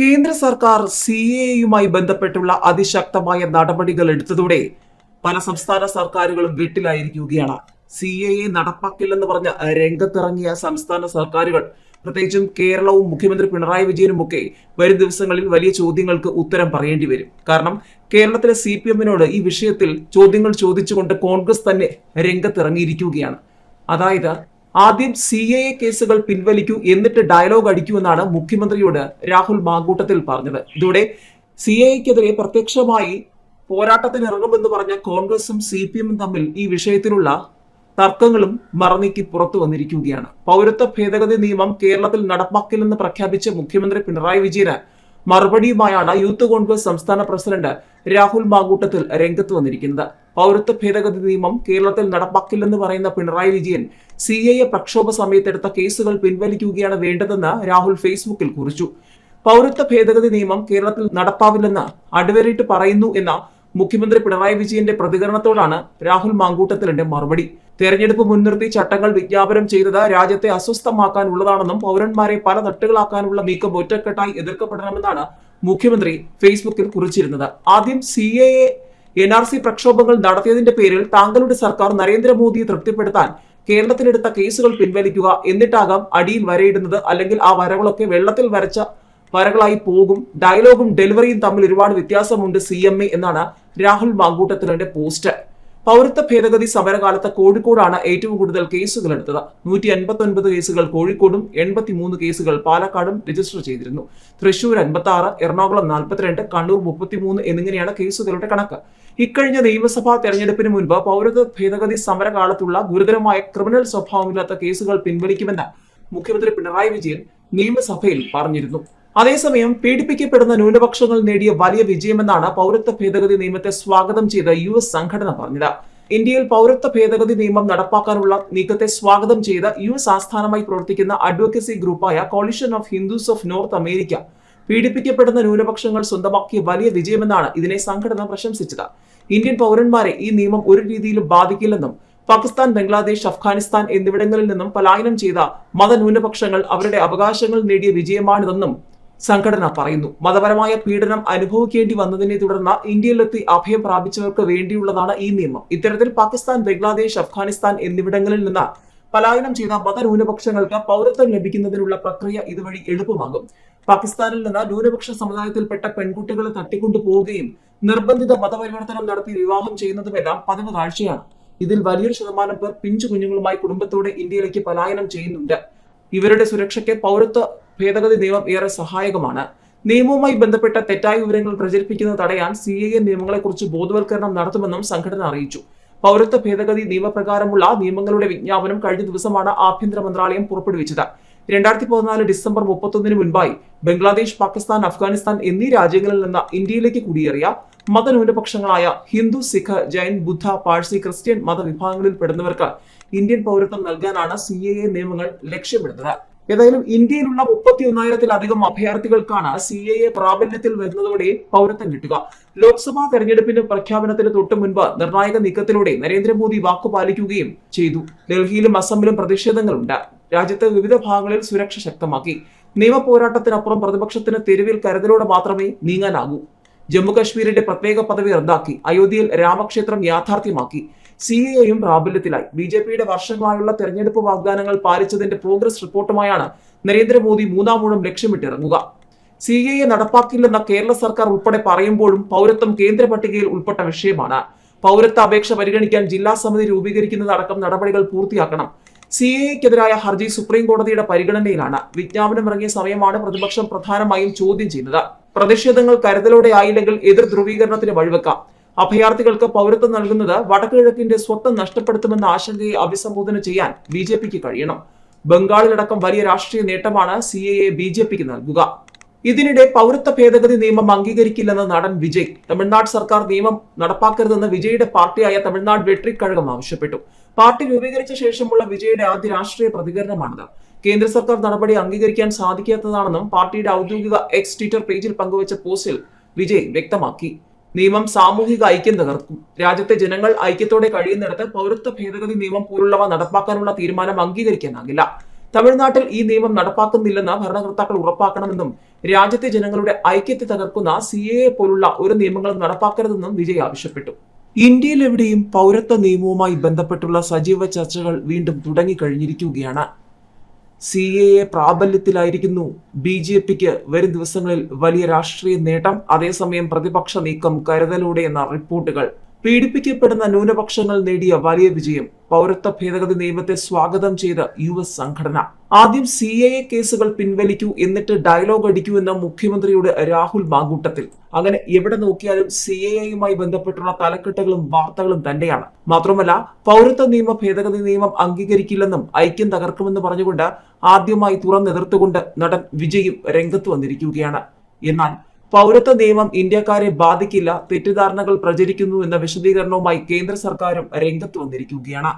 കേന്ദ്ര സർക്കാർ CAA-യുമായി ബന്ധപ്പെട്ടുള്ള അതിശക്തമായ നടപടികൾ എടുത്തതോടെ പല സംസ്ഥാന സർക്കാരുകളും വീട്ടിലായിരിക്കുകയാണ്. CAA നടപ്പാക്കില്ലെന്ന് പറഞ്ഞ് രംഗത്തിറങ്ങിയ സംസ്ഥാന സർക്കാരുകൾ, പ്രത്യേകിച്ചും കേരളവും മുഖ്യമന്ത്രി പിണറായി വിജയനുമൊക്കെ വരും ദിവസങ്ങളിൽ വലിയ ചോദ്യങ്ങൾക്ക് ഉത്തരം പറയേണ്ടി വരും. കാരണം കേരളത്തിലെ CPM-നോട് ഈ വിഷയത്തിൽ ചോദ്യങ്ങൾ ചോദിച്ചുകൊണ്ട് കോൺഗ്രസ് തന്നെ രംഗത്തിറങ്ങിയിരിക്കുകയാണ്. അതായത് ആദ്യം CAA കേസുകൾ പിൻവലിക്കൂ, എന്നിട്ട് ഡയലോഗ് അടിക്കൂ എന്നാണ് മുഖ്യമന്ത്രിയോട് രാഹുൽ മാങ്കൂട്ടത്തിൽ പറഞ്ഞത്. ഇതോടെ CAA-ക്കെതിരെ പ്രത്യക്ഷമായി പോരാട്ടത്തിന് ഇറങ്ങുമെന്ന് പറഞ്ഞ കോൺഗ്രസും CPM-ഉം തമ്മിൽ ഈ വിഷയത്തിലുള്ള തർക്കങ്ങളും മറനീക്കി പുറത്തു വന്നിരിക്കുകയാണ്. പൗരത്വ ഭേദഗതി നിയമം കേരളത്തിൽ നടപ്പാക്കില്ലെന്ന് പ്രഖ്യാപിച്ച മുഖ്യമന്ത്രി പിണറായി വിജയന് മറുപടിയുമായാണ് യൂത്ത് കോൺഗ്രസ് സംസ്ഥാന പ്രസിഡന്റ് രാഹുൽ മാങ്കൂട്ടത്തിൽ രംഗത്ത് വന്നിരിക്കുന്നത്. പൗരത്വ ഭേദഗതി നിയമം കേരളത്തിൽ നടപ്പാക്കില്ലെന്ന് പറയുന്ന പിണറായി വിജയൻ CAA പ്രക്ഷോഭ സമയത്തെടുത്ത കേസുകൾ പിൻവലിക്കുകയാണ് വേണ്ടതെന്ന് രാഹുൽ ഫേസ്ബുക്കിൽ കുറിച്ചു. പൗരത്വ ഭേദഗതി നിയമം കേരളത്തിൽ നടപ്പാവില്ലെന്ന് അടിവരയിട്ട് പറയുന്നു എന്ന മുഖ്യമന്ത്രി പിണറായി വിജയന്റെ പ്രതികരണത്തോടാണ് രാഹുൽ മാങ്കൂട്ടത്തിലിന്റെ മറുപടി. തെരഞ്ഞെടുപ്പ് മുൻനിർത്തി ചട്ടങ്ങൾ വിജ്ഞാപനം ചെയ്തത് രാജ്യത്തെ അസ്വസ്ഥമാക്കാനുള്ളതാണെന്നും പൗരന്മാരെ പല തട്ടുകളാക്കാനുള്ള നീക്കം ഒറ്റക്കെട്ടായി എതിർക്കപ്പെടണമെന്നാണ് മുഖ്യമന്ത്രി ഫേസ്ബുക്കിൽ കുറിച്ചിരുന്നത്. ആദ്യം CAA NRC പ്രക്ഷോഭങ്ങൾ നടത്തിയതിന്റെ പേരിൽ താങ്കളുടെ സർക്കാർ നരേന്ദ്രമോദിയെ തൃപ്തിപ്പെടുത്താൻ കേരളത്തിലെടുത്ത കേസുകൾ പിൻവലിക്കുക, എന്നിട്ടാകാം അടിയിൽ വരയിടുന്നത്, അല്ലെങ്കിൽ ആ വരകളൊക്കെ വെള്ളത്തിൽ വരച്ച വരകളായി പോകും. ഡയലോഗും ഡെലിവറിയും തമ്മിൽ ഒരുപാട് വ്യത്യാസമുണ്ട് CMA എന്നാണ് രാഹുൽ മാങ്കൂട്ടത്തിലിന്റെ പോസ്റ്റ്. പൗരത്വ ഭേദഗതി സമരകാലത്ത് കോഴിക്കോടാണ് ഏറ്റവും കൂടുതൽ കേസുകൾ എടുത്തത്. 159 കേസുകൾ കോഴിക്കോടും 83 കേസുകൾ പാലക്കാടും രജിസ്റ്റർ ചെയ്തിരുന്നു. തൃശൂർ 56, എറണാകുളം 42, കണ്ണൂർ 33 എന്നിങ്ങനെയാണ് കേസുകളുടെ കണക്ക്. ഇക്കഴിഞ്ഞ നിയമസഭാ തെരഞ്ഞെടുപ്പിന് മുൻപ് പൗരത്വ ഭേദഗതി സമരകാലത്തുള്ള ഗുരുതരമായ ക്രിമിനൽ സ്വഭാവമില്ലാത്ത കേസുകൾ പിൻവലിക്കുമെന്ന് മുഖ്യമന്ത്രി പിണറായി വിജയൻ നിയമസഭയിൽ പറഞ്ഞിരുന്നു. അതേസമയം പീഡിപ്പിക്കപ്പെടുന്ന ന്യൂനപക്ഷങ്ങൾ നേടിയ വലിയ വിജയമെന്നാണ് പൗരത്വ ഭേദഗതി നിയമത്തെ സ്വാഗതം ചെയ്ത US സംഘടന പറഞ്ഞത്. ഇന്ത്യയിൽ പൗരത്വ ഭേദഗതി നിയമം നടപ്പാക്കാനുള്ള നീക്കത്തെ സ്വാഗതം ചെയ്ത US ആസ്ഥാനമായി പ്രവർത്തിക്കുന്ന അഡ്വക്കസി ഗ്രൂപ്പായ coalition of Hindus of North America പീഡിപ്പിക്കപ്പെടുന്ന ന്യൂനപക്ഷങ്ങൾ സ്വന്തമാക്കിയ വലിയ വിജയമെന്നാണ് ഇതിനെ സംഘടന പ്രശംസിച്ചത്. ഇന്ത്യൻ പൗരന്മാരെ ഈ നിയമം ഒരു രീതിയിലും ബാധിക്കില്ലെന്നും പാകിസ്ഥാൻ, ബംഗ്ലാദേശ്, അഫ്ഗാനിസ്ഥാൻ എന്നിവിടങ്ങളിൽ നിന്നും പലായനം ചെയ്ത മതന്യൂനപക്ഷങ്ങൾ അവരുടെ അവകാശങ്ങൾ നേടിയ വിജയമാണിതെന്നും സംഘടന പറയുന്നു. മതപരമായ പീഡനം അനുഭവിക്കേണ്ടി വന്നതിനെ തുടർന്ന് ഇന്ത്യയിലെത്തി അഭയം പ്രാപിച്ചവർക്ക് വേണ്ടിയുള്ളതാണ് ഈ നിയമം. ഇത്തരത്തിൽ പാകിസ്ഥാൻ, ബംഗ്ലാദേശ്, അഫ്ഗാനിസ്ഥാൻ എന്നിവിടങ്ങളിൽ നിന്ന് പലായനം ചെയ്ത മതന്യൂനപക്ഷങ്ങൾക്ക് പൗരത്വം ലഭിക്കുന്നതിനുള്ള പ്രക്രിയ ഇതുവഴി എളുപ്പമാകും. പാകിസ്ഥാനിൽ നിന്ന് ന്യൂനപക്ഷ സമുദായത്തിൽപ്പെട്ട പെൺകുട്ടികളെ തട്ടിക്കൊണ്ടുപോവുകയും നിർബന്ധിത മതപരിവർത്തനം നടത്തി വിവാഹം ചെയ്യുന്നതുമെല്ലാം പതിവ് കാഴ്ചയാണ്. ഇതിൽ വലിയൊരു ശതമാനം പേർ പിഞ്ചു കുഞ്ഞുങ്ങളുമായി കുടുംബത്തോടെ ഇന്ത്യയിലേക്ക് പലായനം ചെയ്യുന്നുണ്ട്. ഇവരുടെ സുരക്ഷയ്ക്ക് പൗരത്വ ഭേദഗതി നിയമം ഏറെ സഹായകമാണ്. നിയമവുമായി ബന്ധപ്പെട്ട തെറ്റായ വിവരങ്ങൾ പ്രചരിപ്പിക്കുന്നത് തടയാൻ CAA നിയമങ്ങളെക്കുറിച്ച് ബോധവൽക്കരണം നടത്തുമെന്നും സംഘടന അറിയിച്ചു. പൗരത്വ ഭേദഗതി നിയമപ്രകാരമുള്ള നിയമങ്ങളുടെ വിജ്ഞാപനം കഴിഞ്ഞ ദിവസമാണ് ആഭ്യന്തര മന്ത്രാലയം പുറപ്പെടുവിച്ചത്. 2014 ഡിസംബർ 31 മുൻപായി ബംഗ്ലാദേശ്, പാകിസ്ഥാൻ, അഫ്ഗാനിസ്ഥാൻ എന്നീ രാജ്യങ്ങളിൽ നിന്ന് ഇന്ത്യയിലേക്ക് കുടിയേറിയ മതന്യൂനപക്ഷങ്ങളായ ഹിന്ദു, സിഖ്, ജൈൻ, ബുദ്ധ, പാഴ്സി, ക്രിസ്ത്യൻ മതവിഭാഗങ്ങളിൽ പെടുന്നവർക്ക് ഇന്ത്യൻ പൗരത്വം നൽകാനാണ് CAA നിയമങ്ങൾ ലക്ഷ്യമിടുന്നത്. ഏതായാലും ഇന്ത്യയിലുള്ള 31,000-ത്തിലധികം അഭയാർത്ഥികൾക്കാണ് CAA പ്രാബല്യത്തിൽ വരുന്നതോടെ പൗരത്വം കിട്ടുക. ലോക്സഭാ തെരഞ്ഞെടുപ്പിന്റെ പ്രഖ്യാപനത്തിന് തൊട്ടു മുൻപ് നിർണായക നീക്കത്തിലൂടെ നരേന്ദ്രമോദി വാക്കുപാലിക്കുകയും ചെയ്തു. ഡൽഹിയിലും അസമിലും പ്രതിഷേധങ്ങളുണ്ട്. രാജ്യത്തെ വിവിധ ഭാഗങ്ങളിൽ സുരക്ഷ ശക്തമാക്കി. നിയമ പോരാട്ടത്തിനപ്പുറം പ്രതിപക്ഷത്തിന് തെരുവിൽ കരുതലോടെ മാത്രമേ നീങ്ങാനാകൂ. ജമ്മുകശ്മീരിന്റെ പ്രത്യേക പദവി റദ്ദാക്കി. അയോധ്യയിൽ രാമക്ഷേത്രം യാഥാർത്ഥ്യമാക്കി. CAA-യും പ്രാബല്യത്തിലായി. BJP-യുടെ വർഷങ്ങളായുള്ള തെരഞ്ഞെടുപ്പ് വാഗ്ദാനങ്ങൾ പാലിച്ചതിന്റെ പ്രോഗ്രസ് റിപ്പോർട്ടുമായാണ് നരേന്ദ്രമോദി മൂന്നാമൂഴം ലക്ഷ്യമിട്ടിറങ്ങുക. CAA നടപ്പാക്കില്ലെന്ന കേരള സർക്കാർ ഉൾപ്പെടെ പറയുമ്പോഴും പൗരത്വം കേന്ദ്ര പട്ടികയിൽ ഉൾപ്പെട്ട വിഷയമാണ്. പൗരത്വ അപേക്ഷ പരിഗണിക്കാൻ ജില്ലാ സമിതി രൂപീകരിക്കുന്നതടക്കം നടപടികൾ പൂർത്തിയാക്കണം. CAA-ക്കെതിരായ ഹർജി സുപ്രീം കോടതിയുടെ പരിഗണനയിലാണ്. വിജ്ഞാപനം ഇറങ്ങിയ സമയമാണ് പ്രതിപക്ഷം പ്രധാനമായും ചോദ്യം ചെയ്യുന്നത്. പ്രതിഷേധങ്ങൾ കരുതലോടെ ആയില്ലെങ്കിൽ എതിർ ധ്രുവീകരണത്തിന് വഴിവെക്കാം. അഭയാർത്ഥികൾക്ക് പൗരത്വം നൽകുന്നത് വടക്കുകിഴക്കിന്റെ സ്വത്ത് നഷ്ടപ്പെടുത്തുമെന്ന ആശങ്കയെ അഭിസംബോധന ചെയ്യാൻ BJP-ക്ക് കഴിയണം. ബംഗാളിലടക്കം വലിയ രാഷ്ട്രീയ നേട്ടമാണ് CAA BJP-ക്ക് നൽകുക. ഇതിനിടെ പൗരത്വ ഭേദഗതി നിയമം അംഗീകരിക്കില്ലെന്ന് നടൻ വിജയ്. തമിഴ്നാട് സർക്കാർ നിയമം നടപ്പാക്കരുതെന്ന് വിജയുടെ പാർട്ടിയായ തമിഴ്നാട് വെട്രിക്കഴകം ആവശ്യപ്പെട്ടു. പാർട്ടി രൂപീകരിച്ച ശേഷമുള്ള വിജയുടെ ആദ്യ രാഷ്ട്രീയ പ്രതികരണമാണിത്. കേന്ദ്ര സർക്കാർ നടപടി അംഗീകരിക്കാൻ സാധിക്കാത്തതാണെന്നും പാർട്ടിയുടെ ഔദ്യോഗിക X ട്വിറ്റർ പേജിൽ പങ്കുവച്ച പോസ്റ്റിൽ വിജയ് വ്യക്തമാക്കി. നിയമം സാമൂഹിക ഐക്യം തകർക്കും. രാജ്യത്തെ ജനങ്ങൾ ഐക്യത്തോടെ കഴിയുന്നിടത്ത് പൗരത്വ ഭേദഗതി നിയമം പോലുള്ളവ നടപ്പാക്കാനുള്ള തീരുമാനം അംഗീകരിക്കാനാകില്ല. തമിഴ്നാട്ടിൽ ഈ നിയമം നടപ്പാക്കുന്നില്ലെന്ന് ഭരണകർത്താക്കൾ ഉറപ്പാക്കണമെന്നും രാജ്യത്തെ ജനങ്ങളുടെ ഐക്യത്തെ തകർക്കുന്ന CAA പോലുള്ള ഒരു നിയമങ്ങളും നടപ്പാക്കരുതെന്നും വിജയ് ആവശ്യപ്പെട്ടു. ഇന്ത്യയിൽ എവിടെയും പൗരത്വ നിയമവുമായി ബന്ധപ്പെട്ടുള്ള സജീവ ചർച്ചകൾ വീണ്ടും തുടങ്ങിക്കഴിഞ്ഞിരിക്കുകയാണ്. CAA പ്രാബല്യത്തിലായിരിക്കുന്നു. BJPക്ക് വരും ദിവസങ്ങളിൽ വലിയ രാഷ്ട്രീയ നേട്ടം. അതേസമയം പ്രതിപക്ഷ നീക്കം കരുതലോടെ എന്ന റിപ്പോർട്ടുകൾ. പീഡിപ്പിക്കപ്പെടുന്ന ന്യൂനപക്ഷങ്ങൾ നേടിയ വലിയ വിജയം. പൗരത്വ ഭേദഗതി നിയമത്തെ സ്വാഗതം ചെയ്ത US സംഘടന. ആദ്യം CAA കേസുകൾ പിൻവലിക്കൂ, എന്നിട്ട് ഡയലോഗ് അടിക്കൂ എന്ന മുഖ്യമന്ത്രിയോട് രാഹുൽ മാങ്കൂട്ടത്തിൽ. അങ്ങനെ എവിടെ നോക്കിയാലും CAAയുമായി ബന്ധപ്പെട്ടുള്ള തലക്കെട്ടുകളും വാർത്തകളും തന്നെയാണ്. മാത്രമല്ല, പൗരത്വ നിയമ ഭേദഗതി നിയമം അംഗീകരിക്കില്ലെന്നും ഐക്യം തകർക്കുമെന്ന് പറഞ്ഞുകൊണ്ട് ആദ്യമായി തുറന്നെതിർത്തുകൊണ്ട് നടൻ വിജയും രംഗത്ത് വന്നിരിക്കുകയാണ്. എന്നാൽ പൗരത്വ നിയമം ഇന്ത്യക്കാരെ ബാധിക്കില്ല, തെറ്റിദ്ധാരണകൾ പ്രചരിക്കുന്നു എന്ന വിശദീകരണവുമായി കേന്ദ്ര സർക്കാരും രംഗത്ത് വന്നിരിക്കുകയാണ്.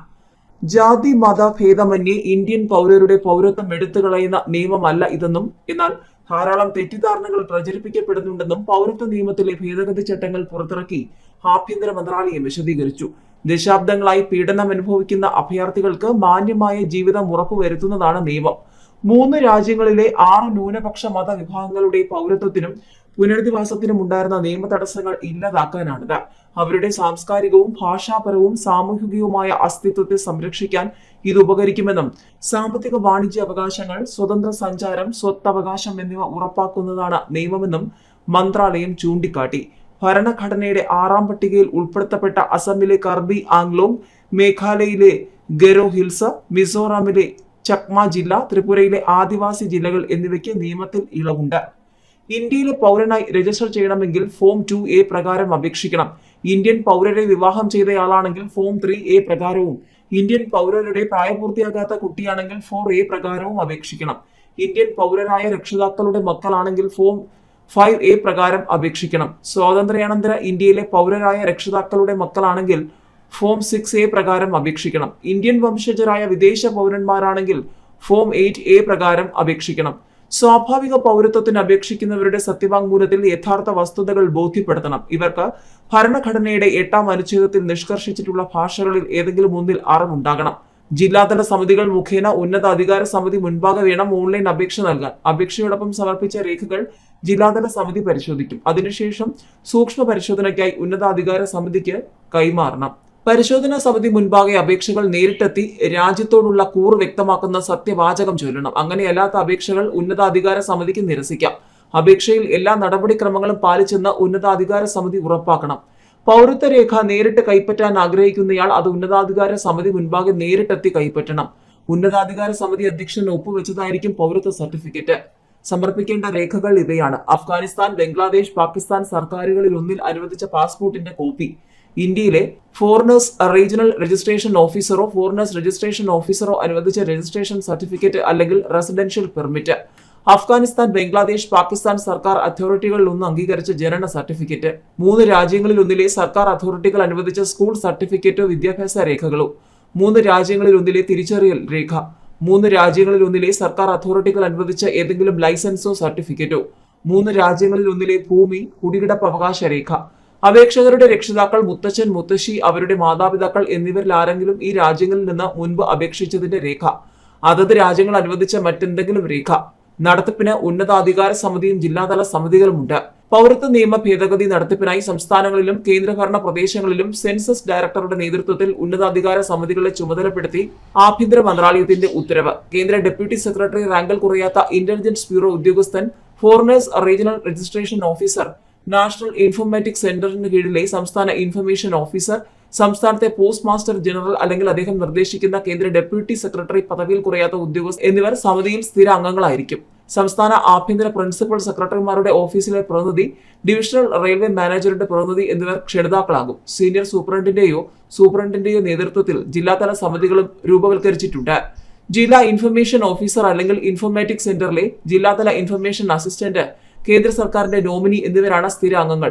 ജാതി മത ഭേദമന്യേ ഇന്ത്യൻ പൗരരുടെ പൗരത്വം എടുത്തുകളയുന്ന നിയമമല്ല ഇതെന്നും, എന്നാൽ ധാരാളം തെറ്റിദ്ധാരണകൾ പ്രചരിപ്പിക്കപ്പെടുന്നുണ്ടെന്നും പൗരത്വ നിയമത്തിലെ ഭേദഗതി ചട്ടങ്ങൾ പുറത്തിറക്കി ആഭ്യന്തര മന്ത്രാലയം വിശദീകരിച്ചു. ദശാബ്ദങ്ങളായി പീഡനം അനുഭവിക്കുന്ന അഭയാർത്ഥികൾക്ക് മാന്യമായ ജീവിതം ഉറപ്പുവരുത്തുന്നതാണ് നിയമം. 3 രാജ്യങ്ങളിലെ 6 ന്യൂനപക്ഷ മത വിഭാഗങ്ങളുടെ പൗരത്വത്തിനും പുനരധിവാസത്തിനും ഉണ്ടായിരുന്ന നിയമ തടസ്സങ്ങൾ ഇല്ലാതാക്കാനാണിത്. അവരുടെ സാംസ്കാരികവും ഭാഷാപരവും സാമൂഹികവുമായ അസ്തിത്വത്തെ സംരക്ഷിക്കാൻ ഇത് ഉപകരിക്കുമെന്നും സാമ്പത്തിക വാണിജ്യ അവകാശങ്ങൾ, സ്വതന്ത്ര സഞ്ചാരം, സ്വത്തവകാശം എന്നിവ ഉറപ്പാക്കുന്നതാണ് നിയമമെന്നും മന്ത്രാലയം ചൂണ്ടിക്കാട്ടി. ഭരണഘടനയുടെ 6ാം പട്ടികയിൽ ഉൾപ്പെടുത്തപ്പെട്ട അസമിലെ കർബി ആംഗ്ലോങ്, മേഘാലയയിലെ ഗരോ ഹിൽസ്, മിസോറാമിലെ ചക്മ ജില്ല, ത്രിപുരയിലെ ആദിവാസി ജില്ലകൾ എന്നിവയ്ക്ക് നിയമത്തിൽ ഇളവുണ്ട്. ഇന്ത്യയിലെ പൗരനായി രജിസ്റ്റർ ചെയ്യണമെങ്കിൽ ഫോം 2A പ്രകാരം അപേക്ഷിക്കണം. ഇന്ത്യൻ പൗരരെ വിവാഹം ചെയ്തയാളാണെങ്കിൽ ഫോം 3A പ്രകാരവും, ഇന്ത്യൻ പൗരരുടെ പ്രായപൂർത്തിയാകാത്ത കുട്ടിയാണെങ്കിൽ 4A പ്രകാരവും അപേക്ഷിക്കണം. ഇന്ത്യൻ പൗരരായ രക്ഷിതാക്കളുടെ മക്കളാണെങ്കിൽ ഫോം 5A പ്രകാരം അപേക്ഷിക്കണം. സ്വാതന്ത്ര്യാനന്തര ഇന്ത്യയിലെ പൗരരായ രക്ഷിതാക്കളുടെ മക്കളാണെങ്കിൽ ഫോം 6A പ്രകാരം അപേക്ഷിക്കണം. ഇന്ത്യൻ വംശജരായ വിദേശ പൗരന്മാരാണെങ്കിൽ ഫോം 8A പ്രകാരം അപേക്ഷിക്കണം. സ്വാഭാവിക പൗരത്വത്തിന് അപേക്ഷിക്കുന്നവരുടെ സത്യവാങ്മൂലത്തിൽ യഥാർത്ഥ വസ്തുതകൾ ബോധ്യപ്പെടുത്തണം. ഇവർക്ക് ഭരണഘടനയുടെ 8ാം അനുച്ഛേദത്തിൽ നിഷ്കർഷിച്ചിട്ടുള്ള ഭാഷകളിൽ ഏതെങ്കിലും ഒന്നിൽ അറിവുണ്ടാകണം. ജില്ലാതല സമിതികൾ മുഖേന ഉന്നത അധികാര സമിതി മുൻപാകെ വേണം ഓൺലൈൻ അപേക്ഷ നൽകാൻ. അപേക്ഷയോടൊപ്പം സമർപ്പിച്ച രേഖകൾ ജില്ലാതല സമിതി പരിശോധിക്കും. അതിനുശേഷം സൂക്ഷ്മ പരിശോധനയ്ക്കായി ഉന്നതാധികാര സമിതിക്ക് കൈമാറണം. പരിശോധനാ സമിതി മുൻപാകെ അപേക്ഷകൾ നേരിട്ടെത്തി രാജ്യത്തോടുള്ള കൂറ് വ്യക്തമാക്കുന്ന സത്യവാചകം ചൊല്ലണം. അങ്ങനെയല്ലാത്ത അപേക്ഷകൾ ഉന്നതാധികാര സമിതിക്ക് നിരസിക്കാം. അപേക്ഷയിൽ എല്ലാ നടപടിക്രമങ്ങളും പാലിച്ചെന്ന് ഉന്നതാധികാര സമിതി ഉറപ്പാക്കണം. പൗരത്വ രേഖ നേരിട്ട് കൈപ്പറ്റാൻ ആഗ്രഹിക്കുന്നയാൾ അത് ഉന്നതാധികാര സമിതി മുൻപാകെ നേരിട്ടെത്തി കൈപ്പറ്റണം. ഉന്നതാധികാര സമിതി അധ്യക്ഷൻ ഒപ്പുവെച്ചതായിരിക്കും പൗരത്വ സർട്ടിഫിക്കറ്റ്. സമർപ്പിക്കേണ്ട രേഖകൾ ഇവയാണ്: അഫ്ഗാനിസ്ഥാൻ, ബംഗ്ലാദേശ്, പാകിസ്ഥാൻ സർക്കാരുകളിൽ ഒന്നിൽ അനുവദിച്ച പാസ്പോർട്ടിന്റെ കോപ്പി, ഇന്ത്യയിലെ ഫോറിനേഴ്സ് റീജിയണൽ രജിസ്ട്രേഷൻ ഓഫീസറോ ഫോറിനേഴ്സ് രജിസ്ട്രേഷൻ ഓഫീസറോ അനുവദിച്ച രജിസ്ട്രേഷൻ സർട്ടിഫിക്കറ്റ് അല്ലെങ്കിൽ റെസിഡൻഷ്യൽ പെർമിറ്റ്, അഫ്ഗാനിസ്ഥാൻ, ബംഗ്ലാദേശ്, പാകിസ്ഥാൻ സർക്കാർ അതോറിറ്റികളിൽ ഒന്ന് അംഗീകരിച്ച ജനന സർട്ടിഫിക്കറ്റ്, 3 രാജ്യങ്ങളിൽ ഒന്നിലെ സർക്കാർ അതോറിറ്റികൾ അനുവദിച്ച സ്കൂൾ സർട്ടിഫിക്കറ്റോ വിദ്യാഭ്യാസ രേഖകളോ, 3 രാജ്യങ്ങളിൽ ഒന്നിലെ തിരിച്ചറിയൽ രേഖ, 3 രാജ്യങ്ങളിൽ ഒന്നിലെ സർക്കാർ അതോറിറ്റികൾ അനുവദിച്ച ഏതെങ്കിലും ലൈസൻസോ സർട്ടിഫിക്കറ്റോ, 3 രാജ്യങ്ങളിൽ ഒന്നിലെ ഭൂമി കുടികിടപ്പ് അവകാശ രേഖ, അപേക്ഷകരുടെ രക്ഷിതാക്കൾ, മുത്തച്ഛൻ, മുത്തശ്ശി, അവരുടെ മാതാപിതാക്കൾ എന്നിവരിൽ ആരെങ്കിലും ഈ രാജ്യങ്ങളിൽ നിന്ന് മുൻപ് അപേക്ഷിച്ചതിന്റെ രേഖ, അതത് രാജ്യങ്ങൾ അനുവദിച്ച മറ്റെന്തെങ്കിലും രേഖ. നടത്തിപ്പിന് ഉന്നതാധികാര സമിതിയും ജില്ലാതല സമിതികളുമുണ്ട്. പൗരത്വ നിയമ ഭേദഗതി നടത്തിപ്പിനായി സംസ്ഥാനങ്ങളിലും കേന്ദ്രഭരണ പ്രദേശങ്ങളിലും സെൻസസ് ഡയറക്ടറുടെ നേതൃത്വത്തിൽ ഉന്നതാധികാര സമിതികളെ ചുമതലപ്പെടുത്തി ആഭ്യന്തര മന്ത്രാലയത്തിന്റെ ഉത്തരവ്. കേന്ദ്ര ഡെപ്യൂട്ടി സെക്രട്ടറി റാങ്കിൽ കുറയാത്ത ഇന്റലിജൻസ് ബ്യൂറോ ഉദ്യോഗസ്ഥൻ, foreigners regional registration officer, national informatics സെന്ററിന് കീഴിലെ സംസ്ഥാന ഇൻഫർമേഷൻ ഓഫീസർ, സംസ്ഥാനത്തെ പോസ്റ്റ് മാസ്റ്റർ ജനറൽ അല്ലെങ്കിൽ അദ്ദേഹം നിർദ്ദേശിക്കുന്ന കേന്ദ്ര ഡെപ്യൂട്ടി സെക്രട്ടറി പദവിയിൽ കുറയാത്ത ഉദ്യോഗസ്ഥർ എന്നിവർ സമിതിയിൽ സ്ഥിര അംഗങ്ങളായിരിക്കും. സംസ്ഥാന ആഭ്യന്തര പ്രിൻസിപ്പൽ സെക്രട്ടറിമാരുടെ ഓഫീസിലെ പ്രതിനിധി, ഡിവിഷണൽ റെയിൽവേ മാനേജറുടെ പ്രതിനിധി എന്നിവർ ക്ഷണിതാക്കളാകും. സീനിയർ സൂപ്രണ്ടിന്റെയോ നേതൃത്വത്തിൽ ജില്ലാതല സമിതികളും രൂപവൽക്കരിച്ചിട്ടുണ്ട്. ജില്ലാ ഇൻഫർമേഷൻ ഓഫീസർ അല്ലെങ്കിൽ ഇൻഫോർമാറ്റിക്സ് സെന്ററിലെ ജില്ലാതല ഇൻഫർമേഷൻ അസിസ്റ്റന്റ്, കേന്ദ്ര സർക്കാരിന്റെ നോമിനി എന്നിവരാണ് സ്ഥിര അംഗങ്ങൾ.